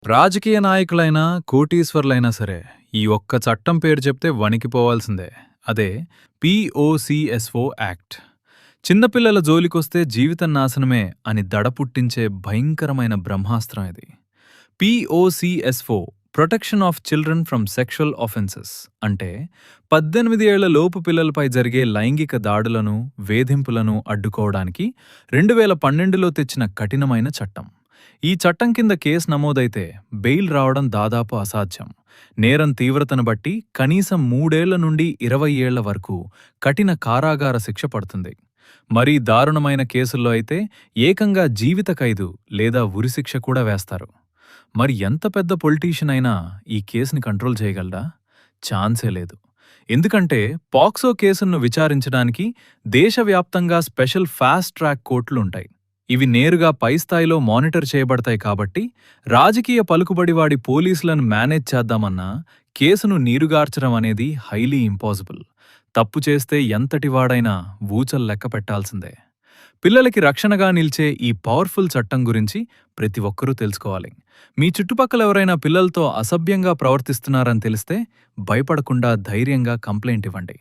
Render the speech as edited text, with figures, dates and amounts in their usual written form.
రాజకీయ నాయకులైనా, కోటీశ్వర్లైనా సరే, ఈ ఒక్క చట్టం పేరు చెప్తే వణికిపోవాల్సిందే. అదే పీఓసీఎస్ఓ యాక్ట్. చిన్నపిల్లల జోలికొస్తే జీవితం నాశనమే అని దడ పుట్టించే భయంకరమైన బ్రహ్మాస్త్రం ఇది. POCSO protection of children from sexual offences అంటే 18 ఏళ్ల లోపు పిల్లలపై జరిగే లైంగిక దాడులను, వేధింపులను అడ్డుకోవడానికి 2012లో తెచ్చిన కఠినమైన చట్టం. ఈ చట్టం కింద కేసు నమోదైతే బెయిల్ రావడం దాదాపు అసాధ్యం. నేరం తీవ్రతను బట్టి కనీసం 3 ఏళ్ల నుండి 20 ఏళ్ల వరకు కఠిన కారాగార శిక్ష పడుతుంది. మరీ దారుణమైన కేసుల్లో అయితే ఏకంగా జీవిత ఖైదు లేదా ఉరిశిక్ష కూడా వేస్తారు. మరి ఎంత పెద్ద పొలిటీషియన్ అయినా ఈ కేసుని కంట్రోల్ చేయగలడా? ఛాన్సే లేదు. ఎందుకంటే పాక్సో కేసులను విచారించడానికి దేశవ్యాప్తంగా స్పెషల్ ఫాస్ట్ ట్రాక్ కోర్టులుంటాయి. ఇవి నేరుగా పై స్థాయిలో మానిటర్ చేయబడతాయి కాబట్టి రాజకీయ పలుకుబడివాడి పోలీసులను మేనేజ్ చేద్దామన్నా కేసును నీరుగార్చడం అనేది హైలీ ఇంపాసిబుల్. తప్పు చేస్తే ఎంతటివాడైనా ఊచలు లెక్క పెట్టాల్సిందే. పిల్లలకి రక్షణగా నిలిచే ఈ పవర్ఫుల్ చట్టం గురించి ప్రతి ఒక్కరూ తెలుసుకోవాలి. మీ చుట్టుపక్కల ఎవరైనా పిల్లలతో అసభ్యంగా ప్రవర్తిస్తున్నారని తెలిస్తే భయపడకుండా ధైర్యంగా కంప్లైంట్ ఇవ్వండి.